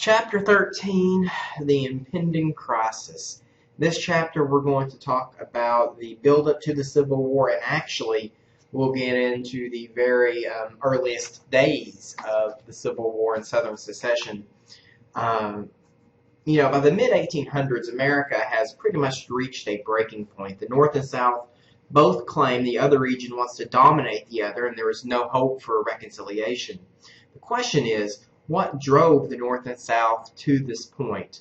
Chapter 13, The Impending Crisis. This chapter we're going to talk about the build-up to the Civil War, and actually we'll get into the very earliest days of the Civil War and Southern Secession. By the mid-1800s, America has pretty much reached a breaking point. The North and South both claim the other region wants to dominate the other, and there is no hope for reconciliation. The question is, what drove the North and South to this point?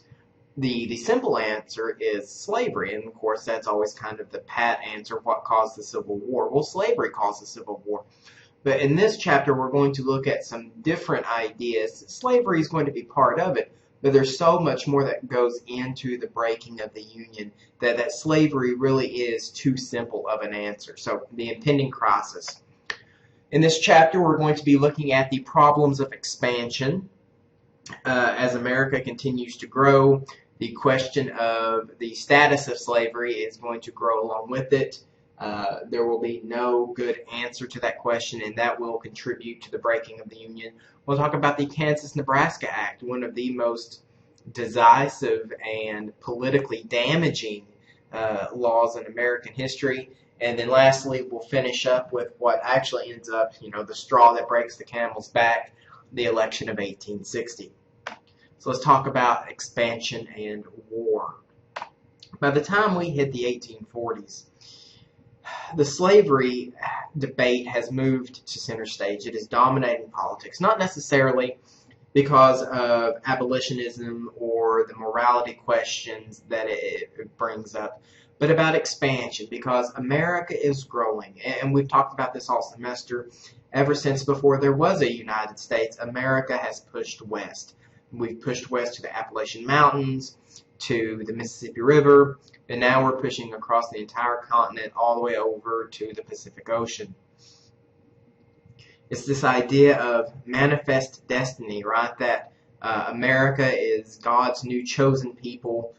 The simple answer is slavery, and of course that's always kind of the pat answer, what caused the Civil War? Well, slavery caused the Civil War. But in this chapter we're going to look at some different ideas. Slavery is going to be part of it, but there's so much more that goes into the breaking of the Union that slavery really is too simple of an answer. So, the impending crisis. In this chapter, we're going to be looking at the problems of expansion. As America continues to grow, the question of the status of slavery is going to grow along with it. There will be no good answer to that question, and that will contribute to the breaking of the Union. We'll talk about the Kansas-Nebraska Act, one of the most decisive and politically damaging laws in American history. And then lastly, we'll finish up with what actually ends up, the straw that breaks the camel's back, the election of 1860. So let's talk about expansion and war. By the time we hit the 1840s, the slavery debate has moved to center stage. It is dominating politics, not necessarily because of abolitionism or the morality questions that it brings up, but about expansion, because America is growing, and we've talked about this all semester. Ever since before there was a United States, America has pushed west. We've pushed west to the Appalachian Mountains, to the Mississippi River, and now we're pushing across the entire continent all the way over to the Pacific Ocean. It's this idea of manifest destiny, right? That America is God's new chosen people.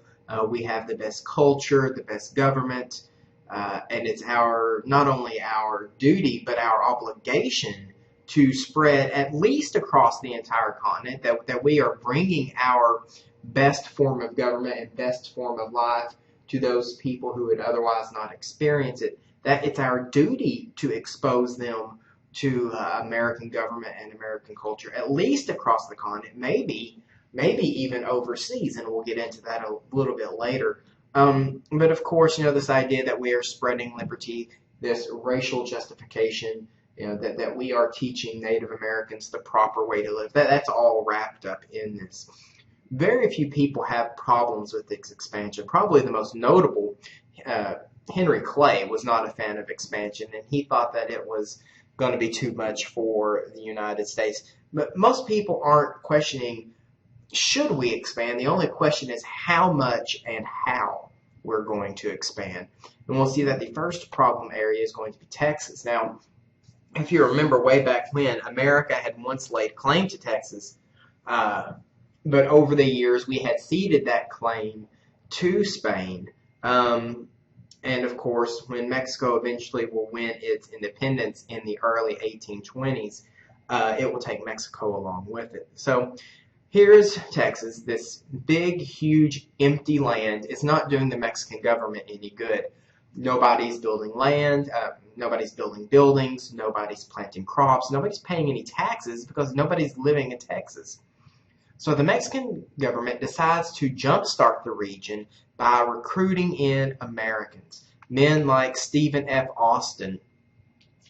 We have the best culture, the best government, and it's not only our duty, but our obligation to spread at least across the entire continent that we are bringing our best form of government and best form of life to those people who would otherwise not experience it. That it's our duty to expose them to American government and American culture, at least across the continent, maybe even overseas, and we'll get into that a little bit later. But of course, this idea that we are spreading liberty, this racial justification, that we are teaching Native Americans the proper way to live, that's all wrapped up in this. Very few people have problems with this expansion. Probably the most notable, Henry Clay, was not a fan of expansion, and he thought that it was going to be too much for the United States. But most people aren't questioning, should we expand? The only question is how much and how we're going to expand. And we'll see that the first problem area is going to be Texas. Now, if you remember way back when, America had once laid claim to Texas, but over the years we had ceded that claim to Spain. And of course, when Mexico eventually will win its independence in the early 1820s, it will take Mexico along with it. So here's Texas, this big, huge, empty land. It's not doing the Mexican government any good. Nobody's building land, nobody's building buildings, nobody's planting crops, nobody's paying any taxes because nobody's living in Texas. So the Mexican government decides to jumpstart the region by recruiting in Americans. Men like Stephen F. Austin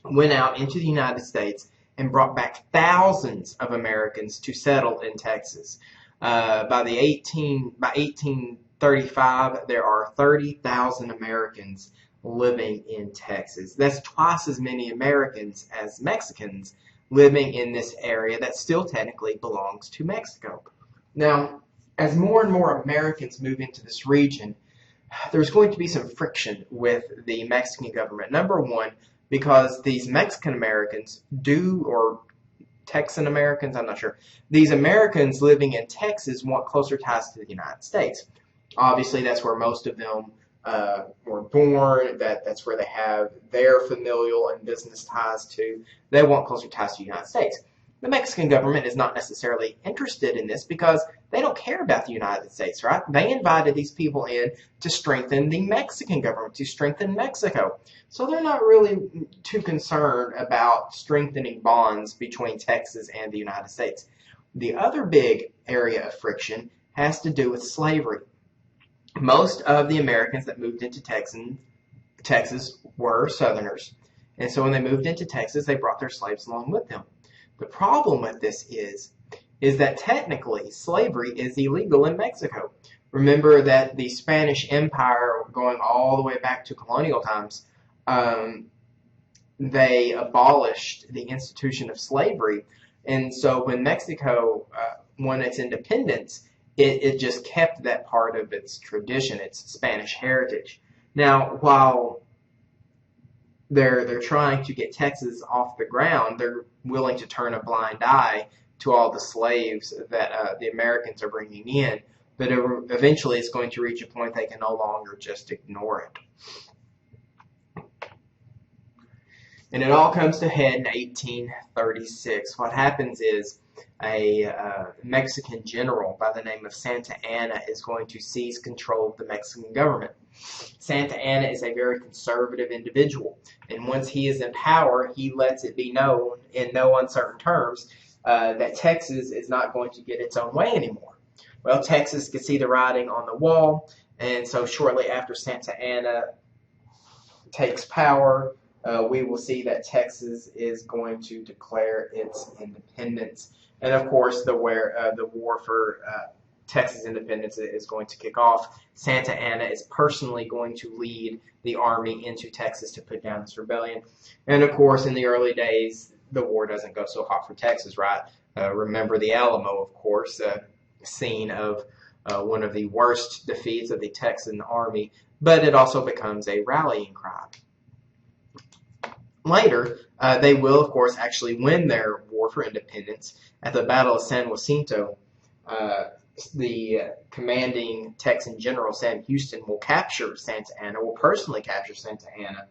went out into the United States and brought back thousands of Americans to settle in Texas. By 1835, there are 30,000 Americans living in Texas. That's twice as many Americans as Mexicans living in this area that still technically belongs to Mexico. Now, as more and more Americans move into this region, there's going to be some friction with the Mexican government. Number one, because these Mexican Americans or Texan Americans, I'm not sure, these Americans living in Texas want closer ties to the United States. Obviously, that's where most of them were born, that's where they have their familial and business ties to. They want closer ties to the United States. The Mexican government is not necessarily interested in this because they don't care about the United States, right? They invited these people in to strengthen the Mexican government, to strengthen Mexico. So they're not really too concerned about strengthening bonds between Texas and the United States. The other big area of friction has to do with slavery. Most of the Americans that moved into Texas were Southerners. And so when they moved into Texas, they brought their slaves along with them. The problem with this is that technically slavery is illegal in Mexico. Remember that the Spanish Empire, going all the way back to colonial times, they abolished the institution of slavery. And so when Mexico won its independence, it just kept that part of its tradition, its Spanish heritage. Now, while they're trying to get Texas off the ground, they're willing to turn a blind eye to all the slaves that the Americans are bringing in, but eventually it's going to reach a point they can no longer just ignore it. And it all comes to head in 1836. What happens is a Mexican general by the name of Santa Anna is going to seize control of the Mexican government. Santa Anna is a very conservative individual, and once he is in power, he lets it be known in no uncertain terms that Texas is not going to get its own way anymore. Well, Texas could see the writing on the wall, and so shortly after Santa Anna takes power, we will see that Texas is going to declare its independence. And of course, the war for Texas independence is going to kick off. Santa Anna is personally going to lead the army into Texas to put down this rebellion. And of course, in the early days, the war doesn't go so hot for Texas, right? Remember the Alamo, of course, scene of one of the worst defeats of the Texan army, but it also becomes a rallying cry. Later, they will, of course, actually win their war for independence. At the Battle of San Jacinto, the commanding Texan general, Sam Houston, will capture Santa Anna, will personally capture Santa Anna.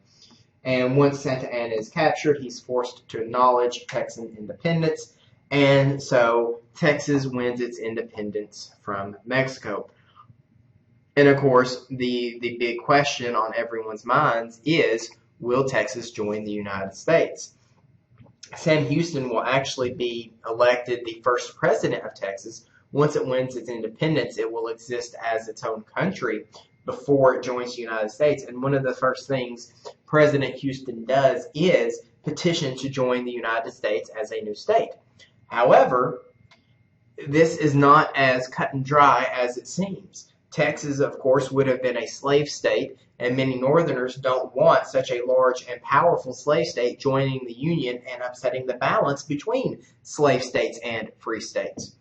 And once Santa Anna is captured, he's forced to acknowledge Texan independence. And so Texas wins its independence from Mexico. And of course, the big question on everyone's minds is, will Texas join the United States? Sam Houston will actually be elected the first president of Texas. Once it wins its independence, it will exist as its own country before it joins the United States. And one of the first things President Houston does is petition to join the United States as a new state. However, this is not as cut and dry as it seems. Texas, of course, would have been a slave state, and many Northerners don't want such a large and powerful slave state joining the Union and upsetting the balance between slave states and free states.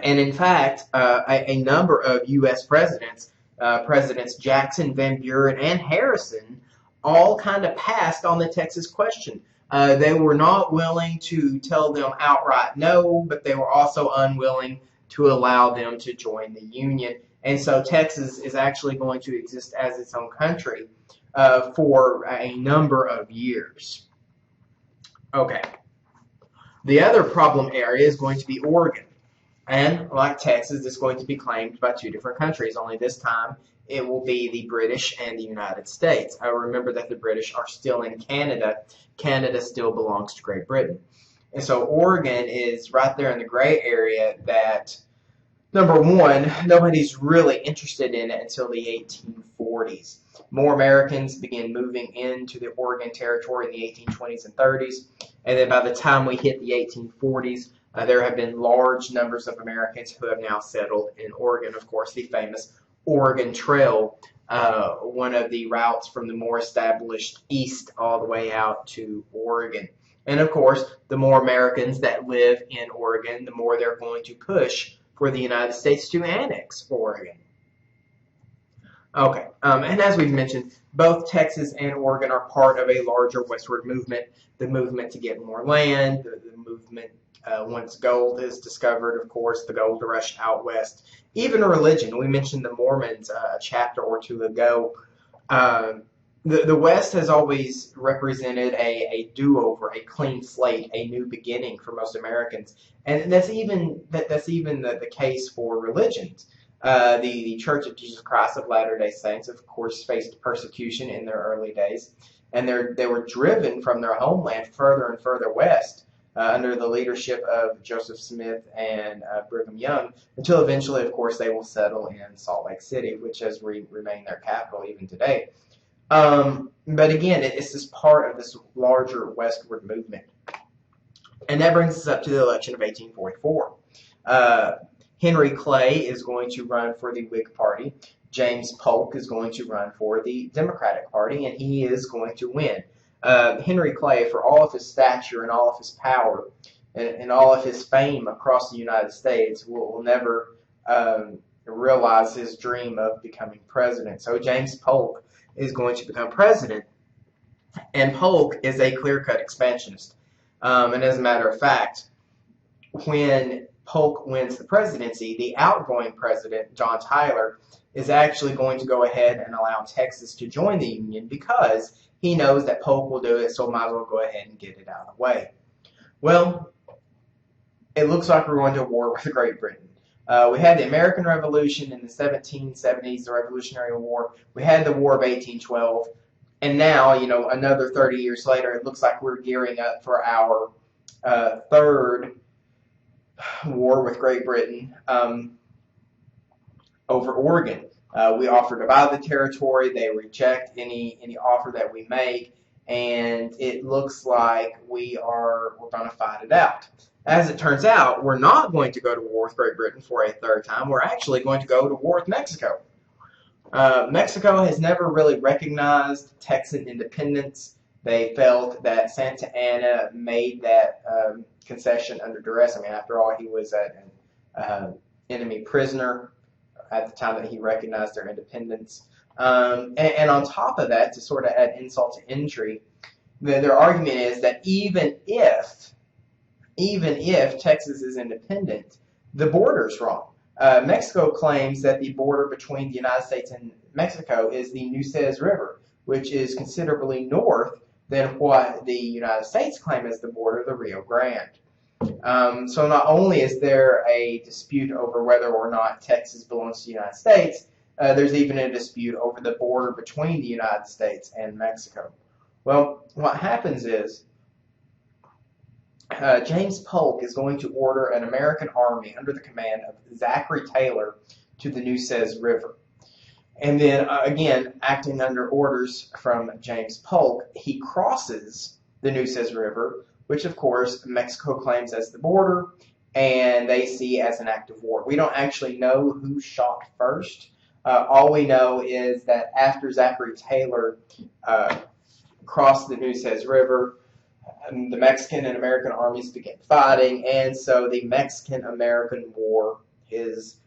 And in fact, a number of U.S. presidents, Presidents Jackson, Van Buren, and Harrison, all kind of passed on the Texas question. They were not willing to tell them outright no, but they were also unwilling to allow them to join the Union. And so Texas is actually going to exist as its own country for a number of years. Okay. The other problem area is going to be Oregon. And like Texas, it's going to be claimed by two different countries, only this time it will be the British and the United States. I remember that the British are still in Canada. Canada still belongs to Great Britain. And so Oregon is right there in the gray area that, number one, nobody's really interested in it until the 1840s. More Americans began moving into the Oregon Territory in the 1820s and 30s. And then by the time we hit the 1840s, there have been large numbers of Americans who have now settled in Oregon. Of course, the famous Oregon Trail, one of the routes from the more established east all the way out to Oregon. And of course, the more Americans that live in Oregon, the more they're going to push for the United States to annex Oregon. Okay, and as we've mentioned, both Texas and Oregon are part of a larger westward movement, the movement to get more land, the movement once gold is discovered, of course, the gold rush out west. Even religion. We mentioned the Mormons a chapter or two ago. the West has always represented a do-over, a clean slate, a new beginning for most Americans, and that's even the case for religions. The Church of Jesus Christ of Latter-day Saints, of course, faced persecution in their early days, and they were driven from their homeland further and further west under the leadership of Joseph Smith and Brigham Young, until eventually, of course, they will settle in Salt Lake City, which has remained their capital even today. But again, it's just part of this larger westward movement. And that brings us up to the election of 1844. Henry Clay is going to run for the Whig Party. James Polk is going to run for the Democratic Party, and he is going to win. Henry Clay, for all of his stature and all of his power and all of his fame across the United States, will never realize his dream of becoming president. So James Polk is going to become president, and Polk is a clear-cut expansionist. And as a matter of fact, when Polk wins the presidency, the outgoing president, John Tyler, is actually going to go ahead and allow Texas to join the Union because he knows that Polk will do it, so might as well go ahead and get it out of the way. Well, it looks like we're going to war with Great Britain. We had the American Revolution in the 1770s, the Revolutionary War. We had the War of 1812. And now, another 30 years later, it looks like we're gearing up for our third war with Great Britain over Oregon. We offer to buy the territory. They reject any offer that we make. And it looks like we're going to fight it out. As it turns out, we're not going to go to war with Great Britain for a third time. We're actually going to go to war with Mexico. Mexico has never really recognized Texan independence. They felt that Santa Anna made that concession under duress. I mean, after all, he was an enemy prisoner at the time that he recognized their independence. And on top of that, to sort of add insult to injury, their argument is that even if Texas is independent, the border's wrong. Mexico claims that the border between the United States and Mexico is the Nueces River, which is considerably north than what the United States claim as the border, the Rio Grande. So not only is there a dispute over whether or not Texas belongs to the United States, there's even a dispute over the border between the United States and Mexico. Well, what happens is James Polk is going to order an American army under the command of Zachary Taylor to the Nueces River. And then, again, acting under orders from James Polk, he crosses the Nueces River, which, of course, Mexico claims as the border, and they see as an act of war. We don't actually know who shot first. All we know is that after Zachary Taylor crossed the Nueces River, the Mexican and American armies began fighting, and so the Mexican-American War is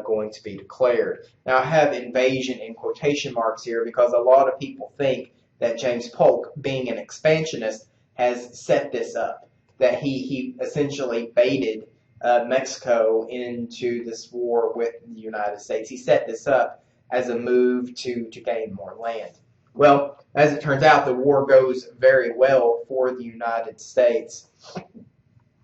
going to be declared. Now, I have invasion in quotation marks here because a lot of people think that James Polk, being an expansionist, has set this up, that he essentially baited Mexico into this war with the United States. He set this up as a move to gain more land. Well, as it turns out, the war goes very well for the United States.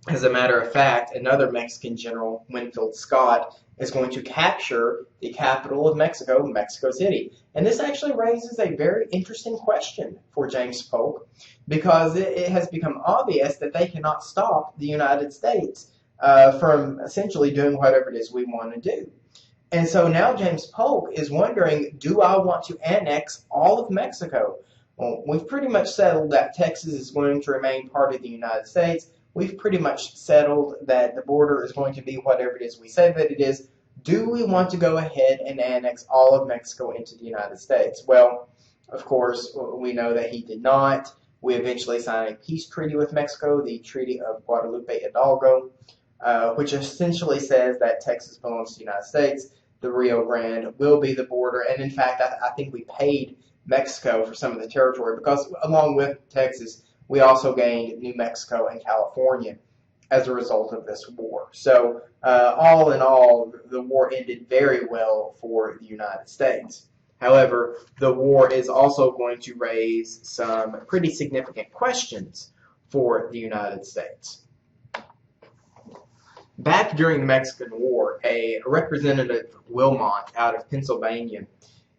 As a matter of fact, another Mexican general, Winfield Scott, is going to capture the capital of Mexico, Mexico City. And this actually raises a very interesting question for James Polk, because it has become obvious that they cannot stop the United States from essentially doing whatever it is we want to do. And so now James Polk is wondering, do I want to annex all of Mexico? Well, we've pretty much settled that Texas is going to remain part of the United States. We've pretty much settled that the border is going to be whatever it is we say that it is. Do we want to go ahead and annex all of Mexico into the United States? Well, of course, we know that he did not. We eventually signed a peace treaty with Mexico, the Treaty of Guadalupe Hidalgo, which essentially says that Texas belongs to the United States. The Rio Grande will be the border, and in fact, I think we paid Mexico for some of the territory because, along with Texas, we also gained New Mexico and California as a result of this war. So, all in all, the war ended very well for the United States. However, the war is also going to raise some pretty significant questions for the United States. Back during the Mexican War, a Representative Wilmot out of Pennsylvania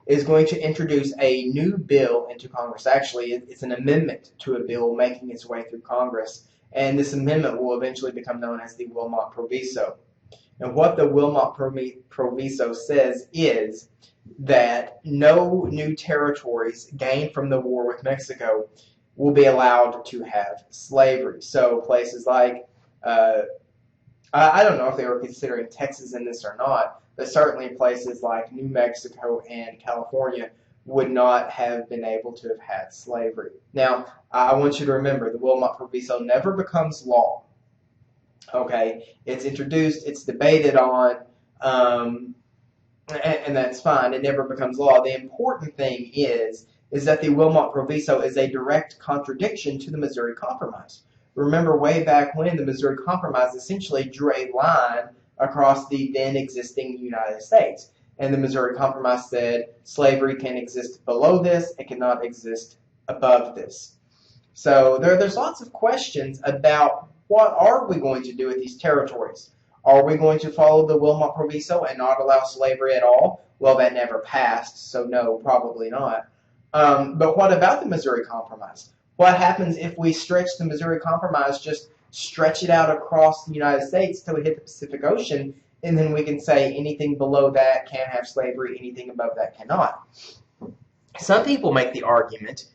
is going to introduce a new bill into Congress. Actually, it's an amendment to a bill making its way through Congress, and this amendment will eventually become known as the Wilmot Proviso. And what the Wilmot Proviso says is that no new territories gained from the war with Mexico will be allowed to have slavery. So places like, I don't know if they were considering Texas in this or not, but certainly places like New Mexico and California would not have been able to have had slavery. Now, I want you to remember, the Wilmot Proviso never becomes law. Okay, it's introduced, it's debated on, and that's fine. It never becomes law. The important thing is that the Wilmot Proviso is a direct contradiction to the Missouri Compromise. Remember, way back when, the Missouri Compromise essentially drew a line across the then existing United States. And the Missouri Compromise said slavery can exist below this, it cannot exist above this. So there's lots of questions about what are we going to do with these territories. Are we going to follow the Wilmot Proviso and not allow slavery at all? Well, that never passed, so no, probably not. But what about the Missouri Compromise? What happens if we stretch the Missouri Compromise, just stretch it out across the United States till we hit the Pacific Ocean, and then we can say anything below that can have slavery, anything above that cannot? Some people make the argument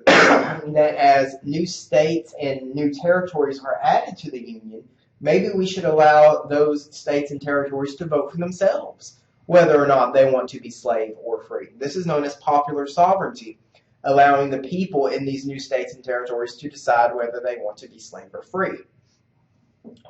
that as new states and new territories are added to the Union, maybe we should allow those states and territories to vote for themselves, whether or not they want to be slave or free. This is known as popular sovereignty, allowing the people in these new states and territories to decide whether they want to be slave or free.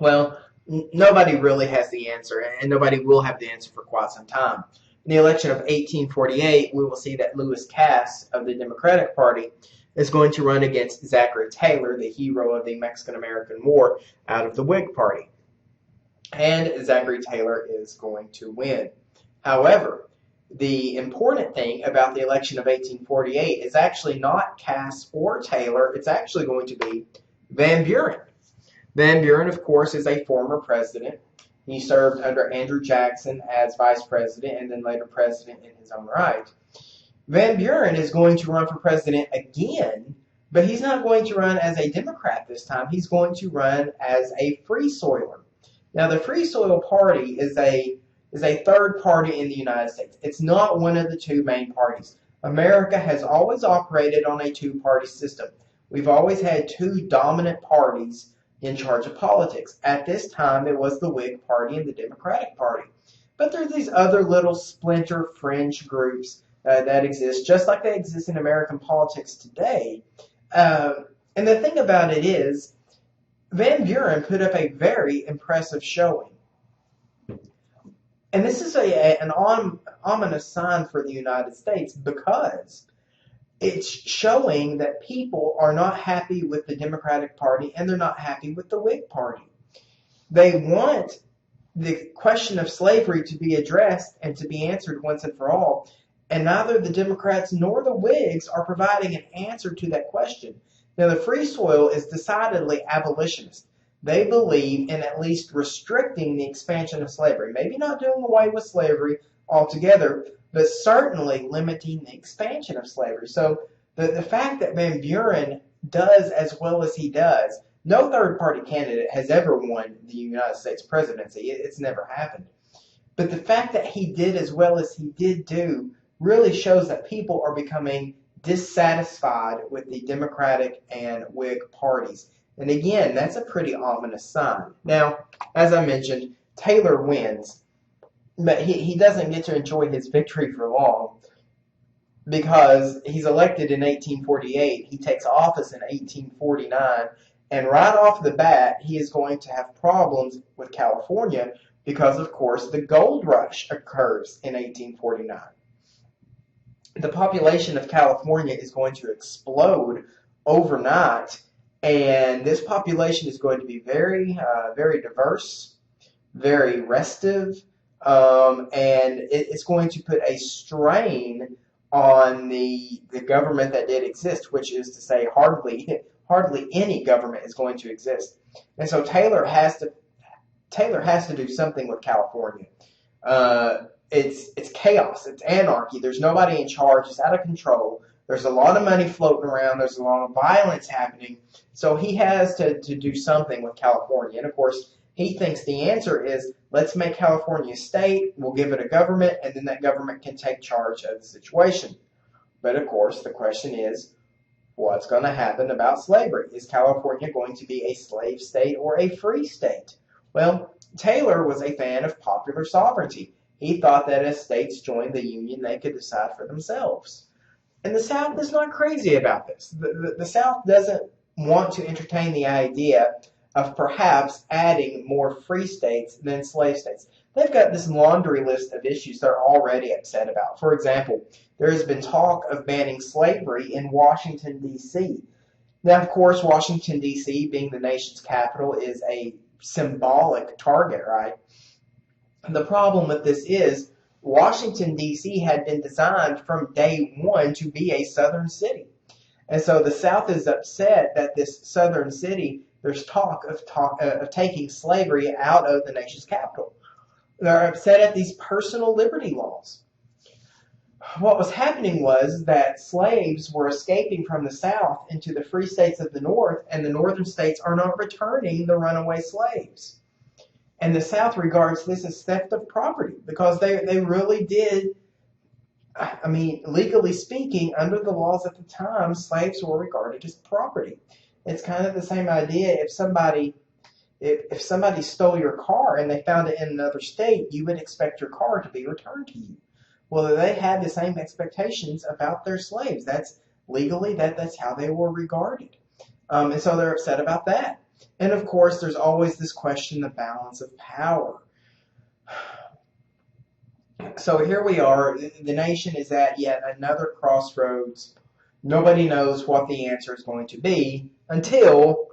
Well, nobody really has the answer, and nobody will have the answer for quite some time. In the election of 1848, we will see that Lewis Cass of the Democratic Party is going to run against Zachary Taylor, the hero of the Mexican-American War, out of the Whig Party. And Zachary Taylor is going to win. However, the important thing about the election of 1848 is actually not Cass or Taylor. It's actually going to be Van Buren. Van Buren, of course, is a former president. He served under Andrew Jackson as vice president and then later president in his own right. Van Buren is going to run for president again, but he's not going to run as a Democrat this time. He's going to run as a Free Soiler. Now, the Free Soil Party is a third party in the United States. It's not one of the two main parties. America has always operated on a two-party system. We've always had two dominant parties in charge of politics. At this time, it was the Whig Party and the Democratic Party. But there are these other little splinter fringe groups that exist, just like they exist in American politics today. And the thing about it is, Van Buren put up a very impressive showing. And this is an ominous sign for the United States because it's showing that people are not happy with the Democratic Party and they're not happy with the Whig Party. They want the question of slavery to be addressed and to be answered once and for all, and neither the Democrats nor the Whigs are providing an answer to that question. Now, the Free Soil is decidedly abolitionist. They believe in at least restricting the expansion of slavery. Maybe not doing away with slavery altogether, but certainly limiting the expansion of slavery. So the fact that Van Buren does as well as he does, no third-party candidate has ever won the United States presidency. It's never happened. But the fact that he did as well as he did do really shows that people are becoming dissatisfied with the Democratic and Whig parties. And again, that's a pretty ominous sign. Now, as I mentioned, Taylor wins, but he doesn't get to enjoy his victory for long because he's elected in 1848. He takes office in 1849, and right off the bat, he is going to have problems with California because, of course, the gold rush occurs in 1849. The population of California is going to explode overnight, and this population is going to be very, very diverse, very restive, and it's going to put a strain on the government that did exist, which is to say, hardly any government is going to exist. And so Taylor has to do something with California. It's chaos. It's anarchy. There's nobody in charge. It's out of control. There's a lot of money floating around. There's a lot of violence happening. So he has to do something with California. And of course, he thinks the answer is, let's make California a state, we'll give it a government, and then that government can take charge of the situation. But of course, the question is, what's going to happen about slavery? Is California going to be a slave state or a free state? Well, Taylor was a fan of popular sovereignty. He thought that as states joined the Union, they could decide for themselves. And the South is not crazy about this. The South doesn't want to entertain the idea of perhaps adding more free states than slave states. They've got this laundry list of issues they're already upset about. For example, there has been talk of banning slavery in Washington, D.C. Now, of course, Washington, D.C., being the nation's capital, is a symbolic target, right? The problem with this is Washington, D.C. had been designed from day one to be a southern city. And so the South is upset that this southern city, there's talk of taking slavery out of the nation's capital. They're upset at these personal liberty laws. What was happening was that slaves were escaping from the South into the free states of the North, and the northern states are not returning the runaway slaves. And the South regards this as theft of property because they really did. I mean, legally speaking, under the laws at the time, slaves were regarded as property. It's kind of the same idea. If somebody stole your car and they found it in another state, you would expect your car to be returned to you. Well, they had the same expectations about their slaves. That's legally that's how they were regarded, and so they're upset about that. And of course, there's always this question, the balance of power. So here we are. The nation is at yet another crossroads. Nobody knows what the answer is going to be until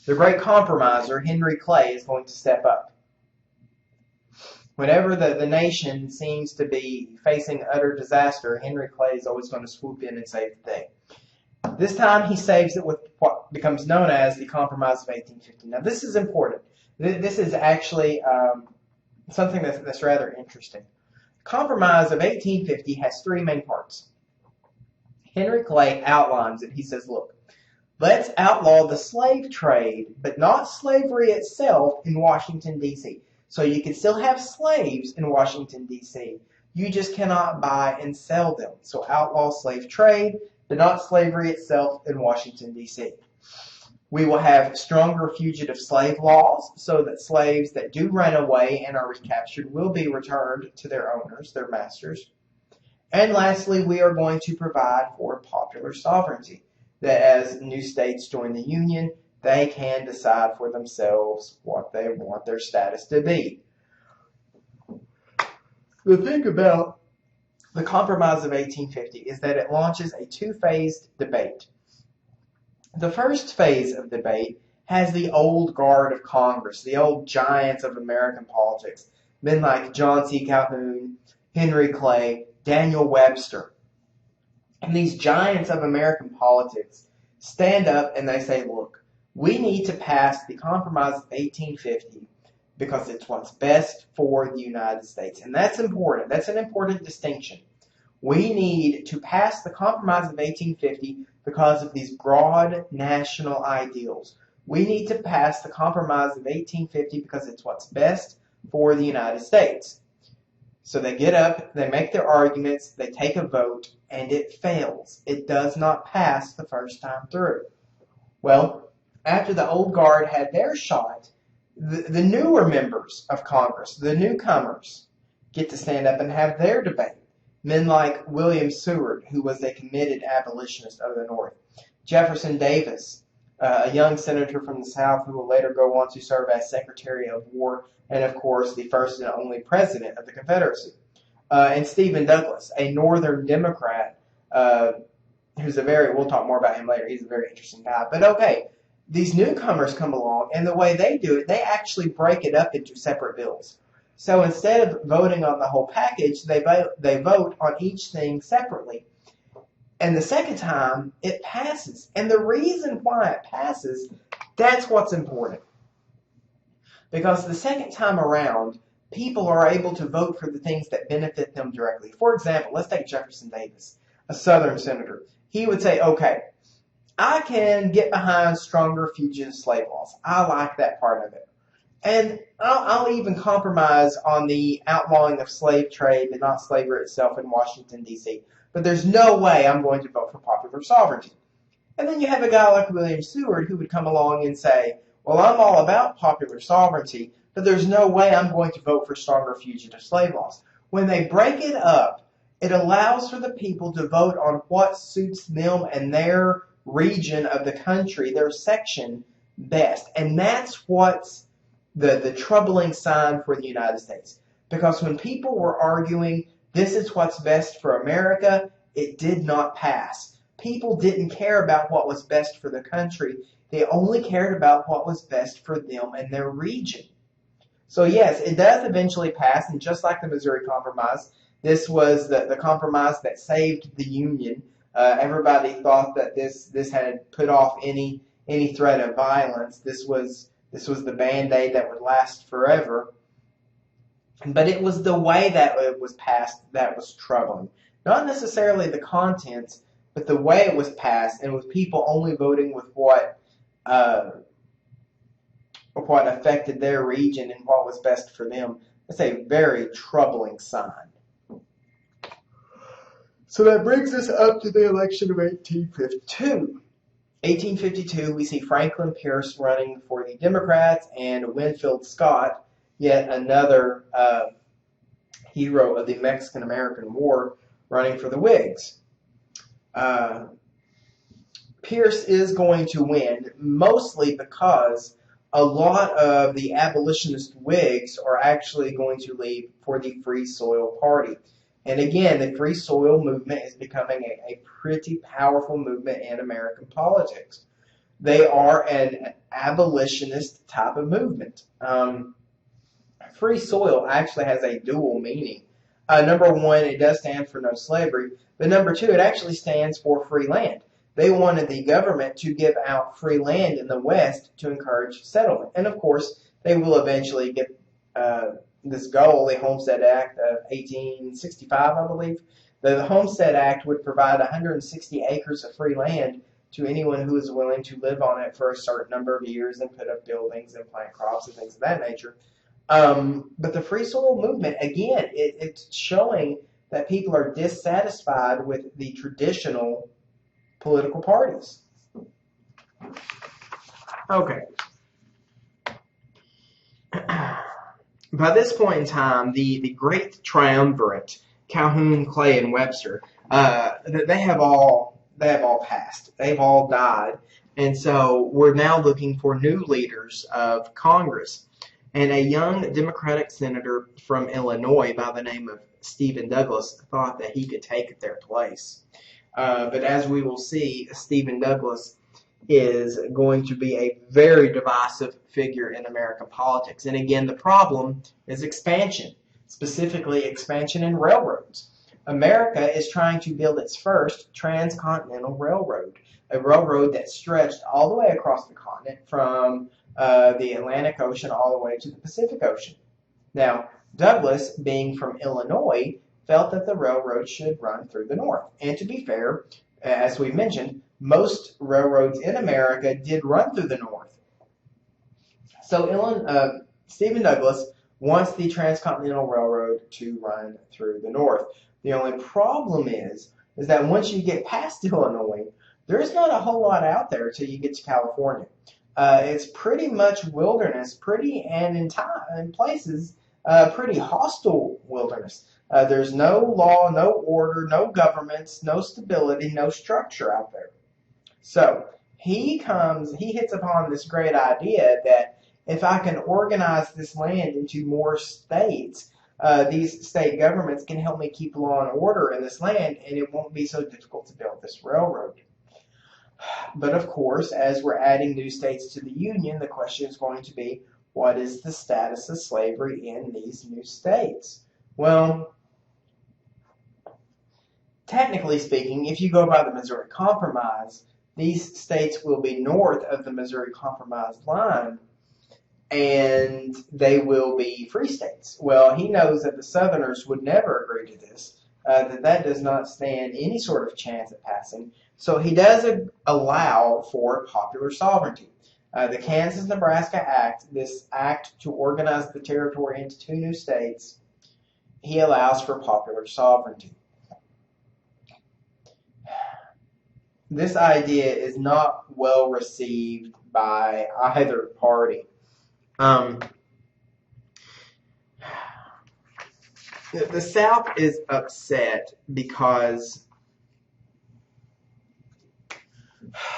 the great compromiser, Henry Clay, is going to step up. Whenever the nation seems to be facing utter disaster, Henry Clay is always going to swoop in and save the day. This time he saves it with what becomes known as the Compromise of 1850. Now this is important. This is actually something that's rather interesting. Compromise of 1850 has three main parts. Henry Clay outlines it. He says, look, let's outlaw the slave trade, but not slavery itself in Washington, D.C. So you can still have slaves in Washington, D.C. You just cannot buy and sell them. So outlaw slave trade, but not slavery itself in Washington, D.C. We will have stronger fugitive slave laws so that slaves that do run away and are recaptured will be returned to their owners, their masters. And lastly, we are going to provide for popular sovereignty, that as new states join the Union, they can decide for themselves what they want their status to be. The thing about the Compromise of 1850 is that it launches a two-phased debate. The first phase of debate has the old guard of Congress, the old giants of American politics, men like John C. Calhoun, Henry Clay, Daniel Webster. And these giants of American politics stand up and they say, look, we need to pass the Compromise of 1850 because it's what's best for the United States. And that's important. That's an important distinction. We need to pass the Compromise of 1850 because of these broad national ideals. We need to pass the Compromise of 1850 because it's what's best for the United States. So they get up, they make their arguments, they take a vote, and it fails. It does not pass the first time through. Well, after the old guard had their shot, the newer members of Congress, the newcomers, get to stand up and have their debate. Men like William Seward, who was a committed abolitionist of the North. Jefferson Davis, a young senator from the South who will later go on to serve as Secretary of War and, of course, the first and only president of the Confederacy. And Stephen Douglas, a Northern Democrat who's we'll talk more about him later, he's a very interesting guy. But okay, these newcomers come along, and the way they do it, they actually break it up into separate bills. So instead of voting on the whole package, they vote on each thing separately. And the second time, it passes. And the reason why it passes, that's what's important. Because the second time around, people are able to vote for the things that benefit them directly. For example, let's take Jefferson Davis, a Southern senator. He would say, okay, I can get behind stronger fugitive slave laws. I like that part of it. And I'll even compromise on the outlawing of slave trade and not slavery itself in Washington, D.C. But there's no way I'm going to vote for popular sovereignty. And then you have a guy like William Seward who would come along and say, well, I'm all about popular sovereignty, but there's no way I'm going to vote for stronger fugitive slave laws. When they break it up, it allows for the people to vote on what suits them and their region of the country, their section, best. And that's what's the troubling sign for the United States. Because when people were arguing, this is what's best for America, it did not pass. People didn't care about what was best for the country. They only cared about what was best for them and their region. So yes, it does eventually pass, and just like the Missouri Compromise, this was the compromise that saved the Union. Everybody thought that this had put off any threat of violence. This was the Band-Aid that would last forever. But it was the way that it was passed that was troubling. Not necessarily the contents, but the way it was passed, and with people only voting with what affected their region and what was best for them. That's a very troubling sign. So that brings us up to the election of 1852. 1852, we see Franklin Pierce running for the Democrats and Winfield Scott, yet another hero of the Mexican-American War, running for the Whigs. Pierce is going to win, mostly because a lot of the abolitionist Whigs are actually going to leave for the Free Soil Party. And again, the Free Soil movement is becoming a pretty powerful movement in American politics. They are an abolitionist type of movement. Free soil actually has a dual meaning. Number one, it does stand for no slavery, but number two, it actually stands for free land. They wanted the government to give out free land in the West to encourage settlement. And of course, they will eventually get this goal, the Homestead Act of 1865, I believe. The Homestead Act would provide 160 acres of free land to anyone who is willing to live on it for a certain number of years and put up buildings and plant crops and things of that nature. But the free soil movement, again, it's showing that people are dissatisfied with the traditional political parties. Okay. By this point in time, the great triumvirate, Calhoun, Clay, and Webster, they have all passed. They've all died. And so we're now looking for new leaders of Congress. And a young Democratic senator from Illinois by the name of Stephen Douglas thought that he could take their place. But as we will see, Stephen Douglas is going to be a very divisive figure in American politics. And again, the problem is expansion, specifically expansion in railroads. America is trying to build its first transcontinental railroad, a railroad that stretched all the way across the continent from the Atlantic Ocean all the way to the Pacific Ocean. Now, Douglas, being from Illinois, felt that the railroad should run through the north. And to be fair, as we mentioned, most railroads in America did run through the north. So Stephen Douglas wants the Transcontinental Railroad to run through the north. The only problem is that once you get past Illinois, there's not a whole lot out there till you get to California. It's pretty much wilderness, and in places, pretty hostile wilderness. There's no law, no order, no governments, no stability, no structure out there. So he hits upon this great idea that if I can organize this land into more states, these state governments can help me keep law and order in this land, and it won't be so difficult to build this railroad. But of course, as we're adding new states to the Union, the question is going to be, what is the status of slavery in these new states? Well, technically speaking, if you go by the Missouri Compromise, these states will be north of the Missouri Compromise line, and they will be free states. Well, he knows that the Southerners would never agree to this, that does not stand any sort of chance at passing. So he does allow for popular sovereignty. The Kansas-Nebraska Act, this act to organize the territory into 2 new states, he allows for popular sovereignty. This idea is not well received by either party. The South is upset because,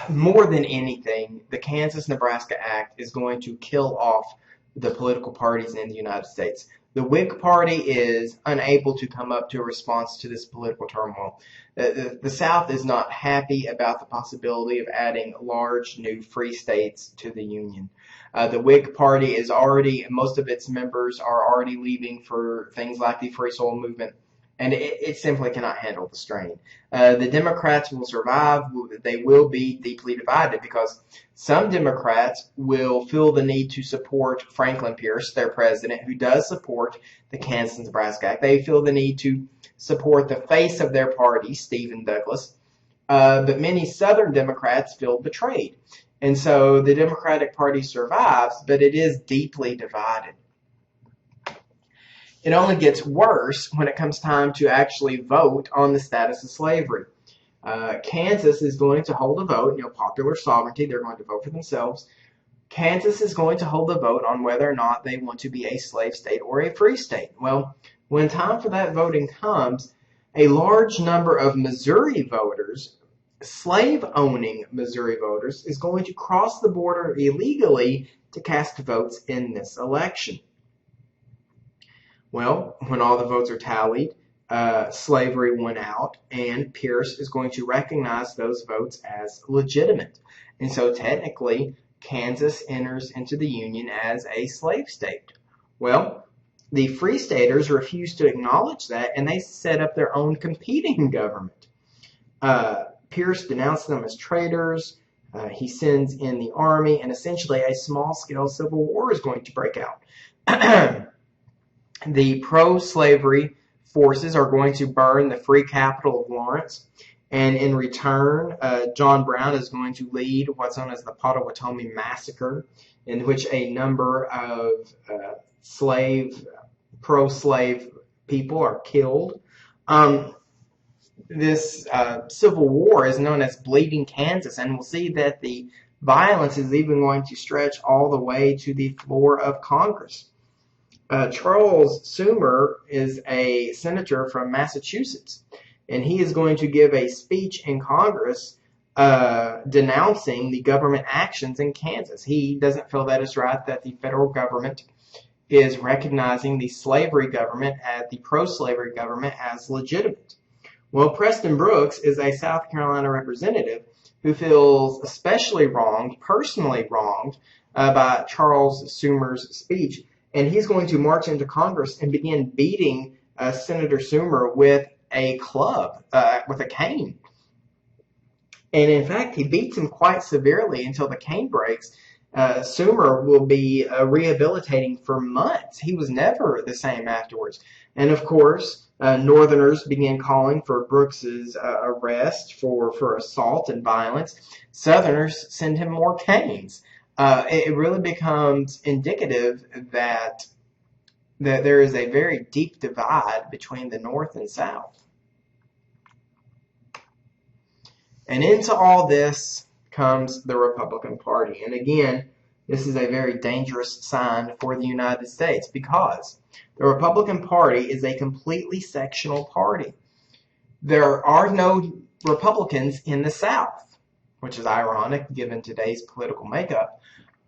more than anything, the Kansas-Nebraska Act is going to kill off the political parties in the United States. The Whig Party is unable to come up to a response to this political turmoil. The South is not happy about the possibility of adding large new free states to the Union. The Whig Party is already, most of its members are already leaving for things like the Free Soil Movement, and it simply cannot handle the strain. The Democrats will survive. They will be deeply divided because some Democrats will feel the need to support Franklin Pierce, their president, who does support the Kansas-Nebraska Act. They feel the need to support the face of their party, Stephen Douglas. But many Southern Democrats feel betrayed. And so the Democratic Party survives, but it is deeply divided. It only gets worse when it comes time to actually vote on the status of slavery. Kansas is going to hold a vote, popular sovereignty, they're going to vote for themselves. Kansas is going to hold a vote on whether or not they want to be a slave state or a free state. Well, when time for that voting comes, a large number of Missouri voters, slave-owning Missouri voters, is going to cross the border illegally to cast votes in this election. Well, when all the votes are tallied, slavery won out, and Pierce is going to recognize those votes as legitimate. And so technically, Kansas enters into the Union as a slave state. Well, the Free Staters refuse to acknowledge that, and they set up their own competing government. Pierce denounced them as traitors. He sends in the army, and essentially a small-scale civil war is going to break out. The pro-slavery forces are going to burn the free capital of Lawrence, and in return, John Brown is going to lead what's known as the Potawatomi Massacre, in which a number of pro-slave people are killed. This civil war is known as Bleeding Kansas, and we'll see that the violence is even going to stretch all the way to the floor of Congress. Charles Sumner is a senator from Massachusetts, and he is going to give a speech in Congress denouncing the government actions in Kansas. He doesn't feel that it's right that the federal government is recognizing the slavery government, the pro-slavery government, as legitimate. Well, Preston Brooks is a South Carolina representative who feels especially wronged, personally wronged, by Charles Sumner's speech. And he's going to march into Congress and begin beating Senator Sumner with a club, with a cane. And in fact, he beats him quite severely until the cane breaks. Sumner will be rehabilitating for months. He was never the same afterwards. And of course, Northerners began calling for Brooks's arrest for assault and violence. Southerners send him more canes. It really becomes indicative that there is a very deep divide between the North and South. And into all this comes the Republican Party. And again, this is a very dangerous sign for the United States because the Republican Party is a completely sectional party. There are no Republicans in the South, which is ironic given today's political makeup.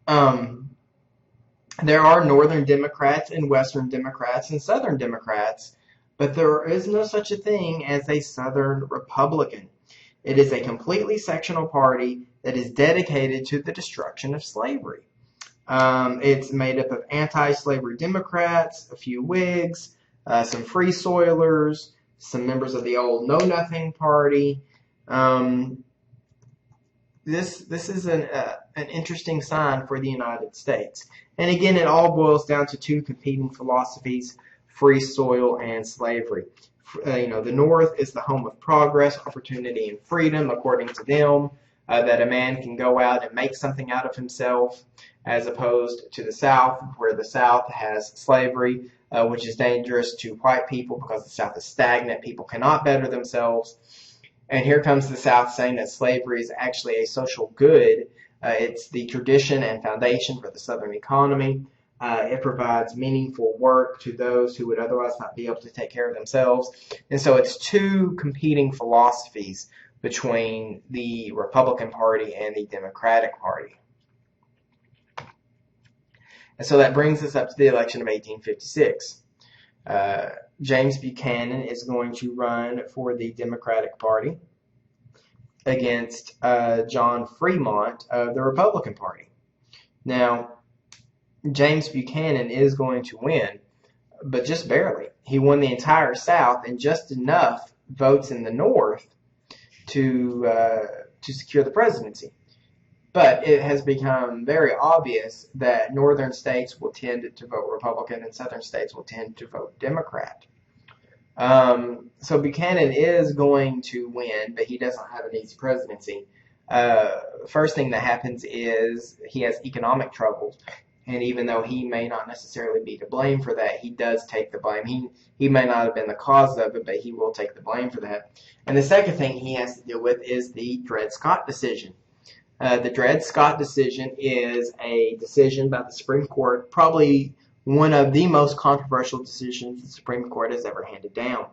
There are Northern Democrats and Western Democrats and Southern Democrats, but there is no such a thing as a Southern Republican. It is a completely sectional party that is dedicated to the destruction of slavery. It's made up of anti-slavery Democrats, a few Whigs, some Free Soilers, some members of the old Know Nothing Party. This is an interesting sign for the United States. And again, it all boils down to two competing philosophies: free soil and slavery. The North is the home of progress, opportunity, and freedom, according to them, that a man can go out and make something out of himself, as opposed to the South, where the South has slavery, which is dangerous to white people because the South is stagnant. People cannot better themselves. And here comes the South saying that slavery is actually a social good. It's the tradition and foundation for the Southern economy. It provides meaningful work to those who would otherwise not be able to take care of themselves. And so it's two competing philosophies between the Republican Party and the Democratic Party. And so that brings us up to the election of 1856. James Buchanan is going to run for the Democratic Party against John Fremont of the Republican Party. Now, James Buchanan is going to win, but just barely. He won the entire South and just enough votes in the North to secure the presidency. But it has become very obvious that northern states will tend to vote Republican and southern states will tend to vote Democrat. So Buchanan is going to win, but he doesn't have an easy presidency. First thing that happens is he has economic troubles. And even though he may not necessarily be to blame for that, he does take the blame. He may not have been the cause of it, but he will take the blame for that. And the second thing he has to deal with is the Dred Scott decision. The Dred Scott decision is a decision by the Supreme Court, probably one of the most controversial decisions the Supreme Court has ever handed down.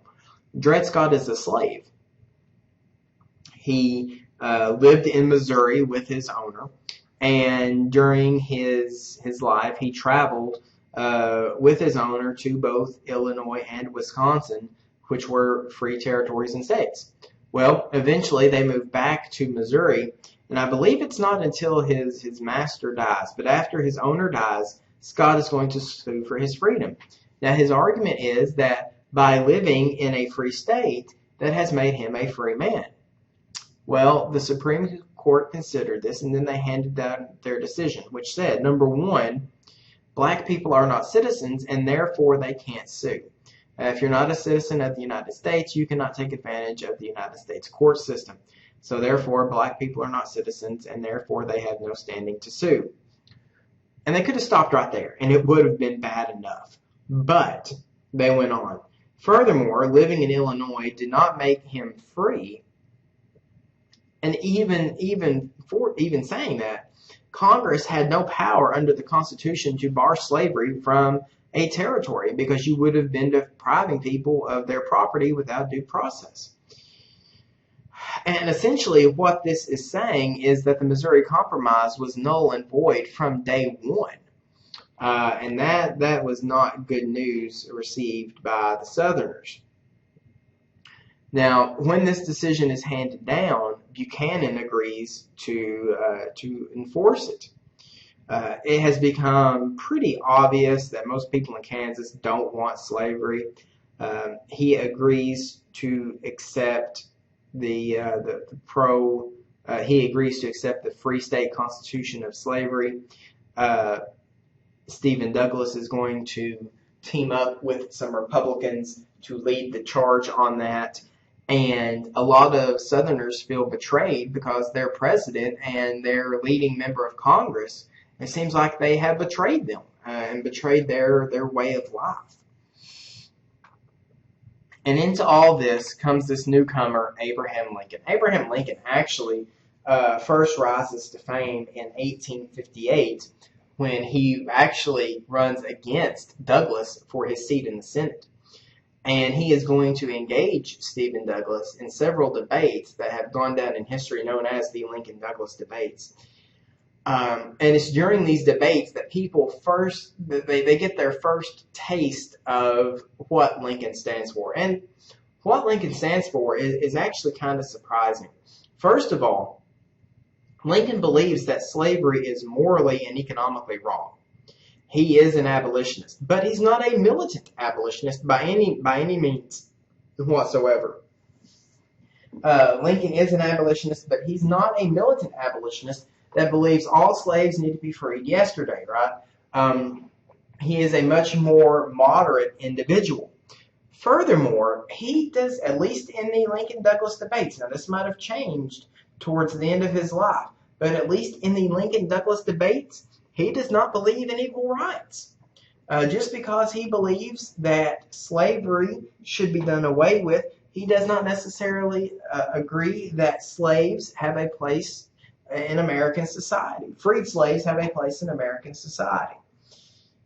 Dred Scott is a slave. He lived in Missouri with his owner, and during his life he traveled with his owner to both Illinois and Wisconsin, which were free territories and states. Well, eventually they moved back to Missouri, and I believe it's not until his master dies, but after his owner dies, Scott is going to sue for his freedom. Now, his argument is that by living in a free state, that has made him a free man. Well, the Supreme Court considered this, and then they handed down their decision, which said, number one, black people are not citizens, and therefore they can't sue. If you're not a citizen of the United States, you cannot take advantage of the United States court system. So therefore, black people are not citizens, and therefore they have no standing to sue. And they could have stopped right there, and it would have been bad enough. But they went on. Furthermore, living in Illinois did not make him free. And even saying that, Congress had no power under the Constitution to bar slavery from a territory, because you would have been depriving people of their property without due process. And essentially what this is saying is that the Missouri Compromise was null and void from day one. And that was not good news received by the Southerners. Now, when this decision is handed down, Buchanan agrees to enforce it. It has become pretty obvious that most people in Kansas don't want slavery. He agrees to accept he agrees to accept the Free State Constitution of slavery. Stephen Douglas is going to team up with some Republicans to lead the charge on that. And a lot of Southerners feel betrayed because their president and their leading member of Congress, it seems like they have betrayed them and betrayed their way of life. And into all this comes this newcomer, Abraham Lincoln. Abraham Lincoln actually first rises to fame in 1858 when he actually runs against Douglas for his seat in the Senate. And he is going to engage Stephen Douglas in several debates that have gone down in history, known as the Lincoln-Douglas debates. And it's during these debates that people they get their first taste of what Lincoln stands for. And what Lincoln stands for is actually kind of surprising. First of all, Lincoln believes that slavery is morally and economically wrong. He is an abolitionist, but he's not a militant abolitionist by any means whatsoever. Lincoln is an abolitionist, but he's not a militant abolitionist that believes all slaves need to be freed yesterday, right? He is a much more moderate individual. Furthermore, he does, at least in the Lincoln-Douglas debates, now this might have changed towards the end of his life, but at least in the Lincoln-Douglas debates, he does not believe in equal rights. Just because he believes that slavery should be done away with, he does not necessarily agree that slaves have a place in American society. Freed slaves have a place in American society.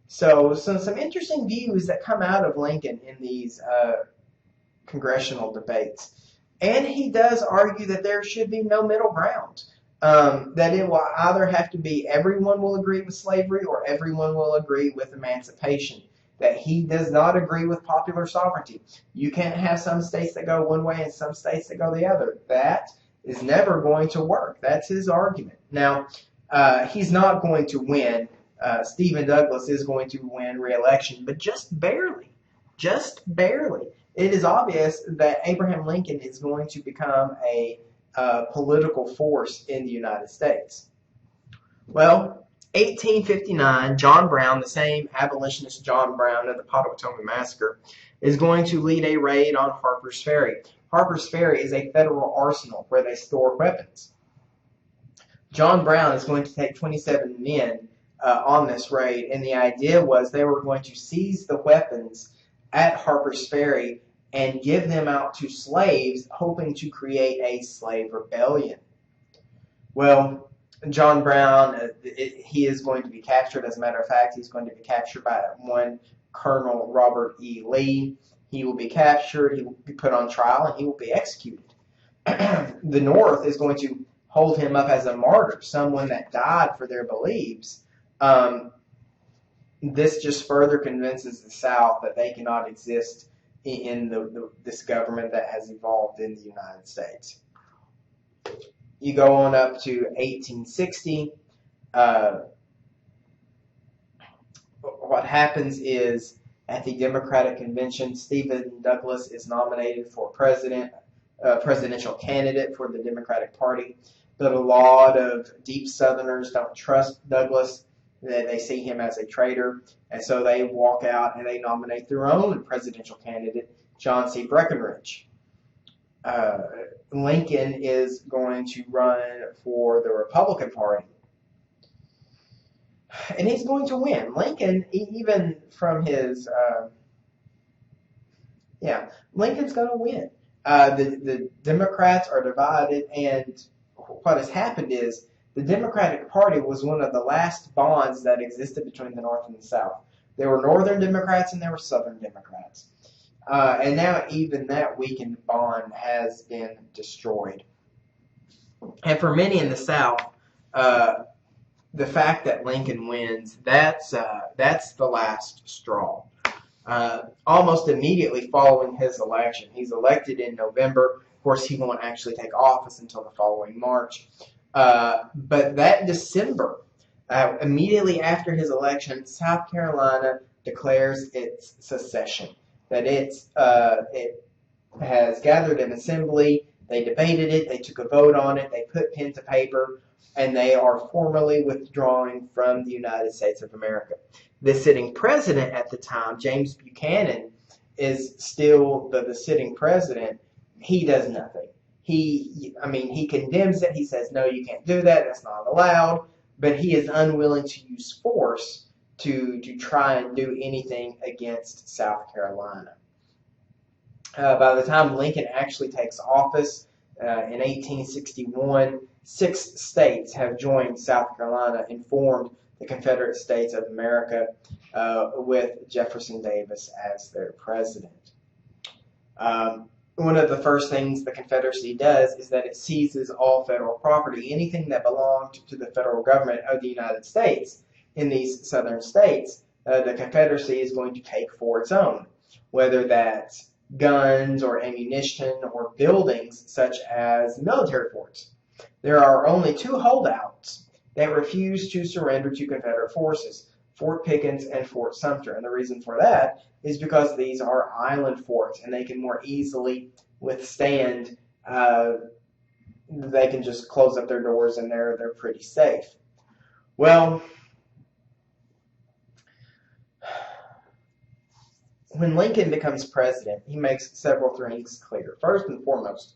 So some interesting views that come out of Lincoln in these congressional debates. And he does argue that there should be no middle ground. That it will either have to be everyone will agree with slavery or everyone will agree with emancipation. That he does not agree with popular sovereignty. You can't have some states that go one way and some states that go the other. That is never going to work. That's his argument. Now, he's not going to win. Stephen Douglas is going to win re-election, but just barely. Just barely. It is obvious that Abraham Lincoln is going to become a political force in the United States. Well, 1859, John Brown, the same abolitionist John Brown of the Pottawatomie Massacre, is going to lead a raid on Harper's Ferry. Harper's Ferry is a federal arsenal where they store weapons. John Brown is going to take 27 men on this raid, and the idea was they were going to seize the weapons at Harper's Ferry and give them out to slaves, hoping to create a slave rebellion. Well, John Brown, he is going to be captured. As a matter of fact, he's going to be captured by one Colonel Robert E. Lee. He will be captured, he will be put on trial, and he will be executed. The North is going to hold him up as a martyr, someone that died for their beliefs. This just further convinces the South that they cannot exist in this government that has evolved in the United States. You go on up to 1860. What happens is at the Democratic Convention, Stephen Douglas is nominated for presidential candidate for the Democratic Party. But a lot of deep Southerners don't trust Douglas. They see him as a traitor, and so they walk out and they nominate their own presidential candidate, John C. Breckinridge. Lincoln is going to run for the Republican Party, and he's going to win. Lincoln, even from his, Lincoln's going to win. The Democrats are divided, and what has happened is the Democratic Party was one of the last bonds that existed between the North and the South. There were Northern Democrats and there were Southern Democrats. And now even that weakened bond has been destroyed. And for many in the South, the fact that Lincoln wins, that's the last straw. Almost immediately following his election, he's elected in November. Of course, he won't actually take office until the following March. But that December, immediately after his election, South Carolina declares its secession. That it has gathered an assembly, they debated it, they took a vote on it, they put pen to paper, and they are formally withdrawing from the United States of America. The sitting president at the time, James Buchanan, is still the sitting president. He does nothing. He condemns it. He says, no, you can't do that. That's not allowed. But he is unwilling to use force to try and do anything against South Carolina. By the time Lincoln actually takes office in 1861, 6 states have joined South Carolina and formed the Confederate States of America with Jefferson Davis as their president. One of the first things the Confederacy does is that it seizes all federal property. Anything that belonged to the federal government of the United States in these southern states, the Confederacy is going to take for its own, whether that's guns or ammunition or buildings such as military forts. There are only two holdouts that refuse to surrender to Confederate forces, Fort Pickens and Fort Sumter. And the reason for that is because these are island forts and they can more easily withstand, they can just close up their doors and they're pretty safe. Well, when Lincoln becomes president, he makes several things clear. First and foremost,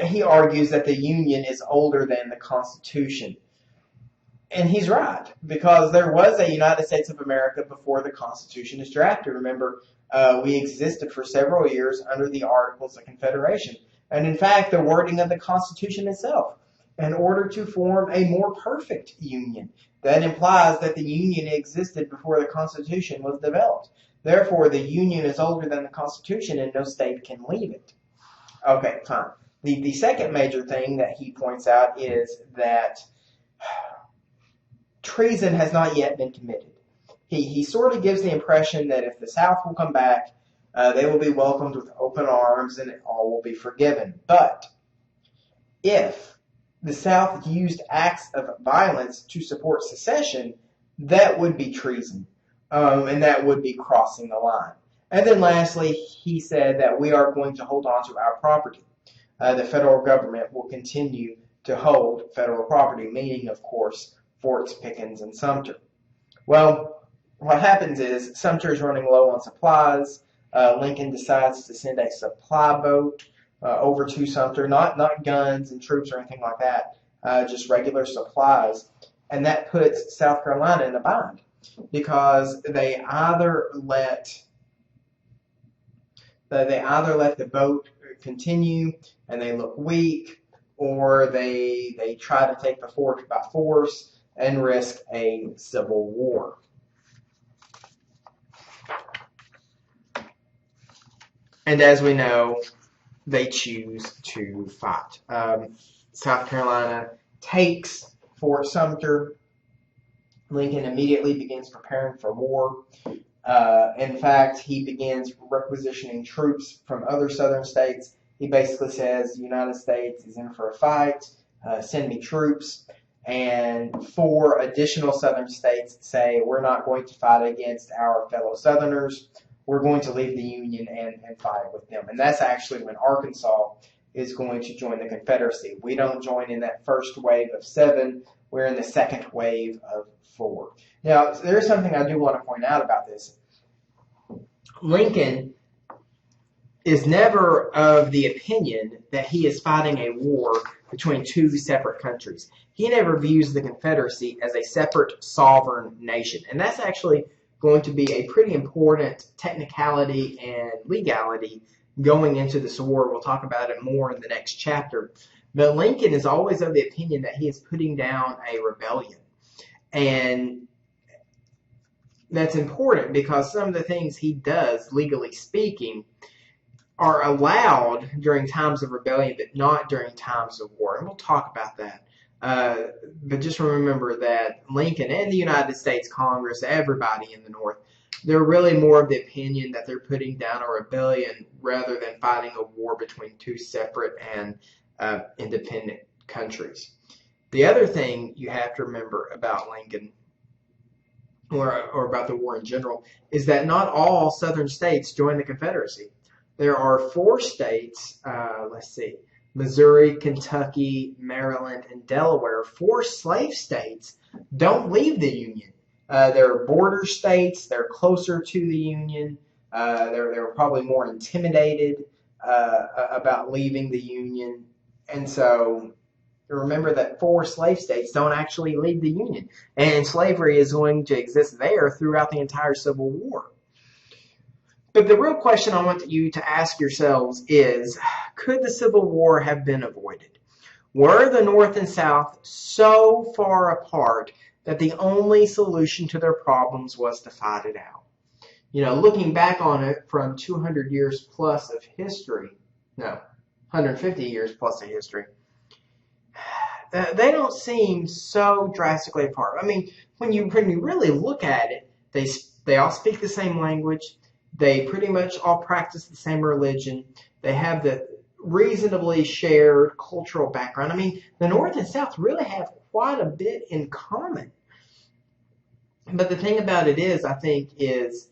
he argues that the Union is older than the Constitution. And he's right, because there was a United States of America before the Constitution is drafted. Remember, we existed for several years under the Articles of Confederation. And in fact, the wording of the Constitution itself, in order to form a more perfect Union, that implies that the Union existed before the Constitution was developed. Therefore, the Union is older than the Constitution and no state can leave it. Okay, fine. The second major thing that he points out is that treason has not yet been committed. He sort of gives the impression that if the South will come back, they will be welcomed with open arms and all will be forgiven. But if the South used acts of violence to support secession, that would be treason, and that would be crossing the line. And then lastly, he said that we are going to hold on to our property. The federal government will continue to hold federal property, meaning, of course, Forts Pickens and Sumter. Well, what happens is Sumter is running low on supplies. Lincoln decides to send a supply boat over to Sumter, not guns and troops or anything like that, just regular supplies. And that puts South Carolina in a bind because they either let the boat continue and they look weak, or they try to take the fort by force and risk a civil war. And as we know, they choose to fight. South Carolina takes Fort Sumter. Lincoln immediately begins preparing for war. In fact, he begins requisitioning troops from other southern states. He basically says, the United States is in for a fight, send me troops. And 4 additional southern states say, we're not going to fight against our fellow southerners. We're going to leave the Union and fight with them. And that's actually when Arkansas is going to join the Confederacy. We don't join in that first wave of 7. We're in the second wave of 4. Now, there's something I do want to point out about this. Lincoln is never of the opinion that he is fighting a war between 2 separate countries. He never views the Confederacy as a separate sovereign nation. And that's actually going to be a pretty important technicality and legality going into this war. We'll talk about it more in the next chapter. But Lincoln is always of the opinion that he is putting down a rebellion. And that's important because some of the things he does, legally speaking, are allowed during times of rebellion, but not during times of war. And we'll talk about that. But just remember that Lincoln and the United States Congress, everybody in the North, they're really more of the opinion that they're putting down a rebellion rather than fighting a war between 2 separate and independent countries. The other thing you have to remember about Lincoln, or about the war in general, is that not all southern states joined the Confederacy. There are 4 states, Missouri, Kentucky, Maryland, and Delaware, 4 slave states, don't leave the Union. They're border states. They're closer to the Union. They're probably more intimidated about leaving the Union. And so remember that 4 slave states don't actually leave the Union. And slavery is going to exist there throughout the entire Civil War. But the real question I want you to ask yourselves is, could the Civil War have been avoided? Were the North and South so far apart that the only solution to their problems was to fight it out? You know, looking back on it from 200 years plus of history, 150 years plus of history, they don't seem so drastically apart. I mean, when you really look at it, they all speak the same language. They pretty much all practice the same religion. They have the reasonably shared cultural background. I mean, the North and South really have quite a bit in common. But the thing about it is, I think, is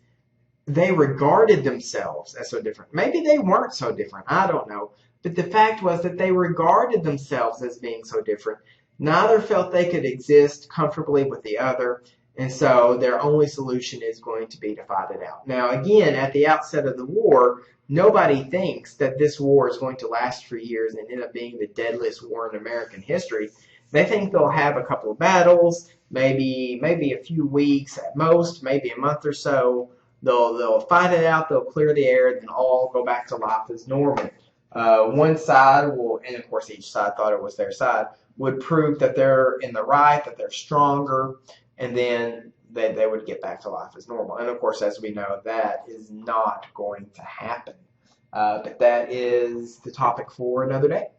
they regarded themselves as so different. Maybe they weren't so different. I don't know. But the fact was that they regarded themselves as being so different. Neither felt they could exist comfortably with the other. And so their only solution is going to be to fight it out. Now, again, at the outset of the war, nobody thinks that this war is going to last for years and end up being the deadliest war in American history. They think they'll have a couple of battles, maybe a few weeks at most, maybe a month or so. They'll fight it out, they'll clear the air, then all go back to life as normal. One side will, and of course each side thought it was their side, would prove that they're in the right, that they're stronger, and then they would get back to life as normal. And of course, as we know, that is not going to happen. But that is the topic for another day.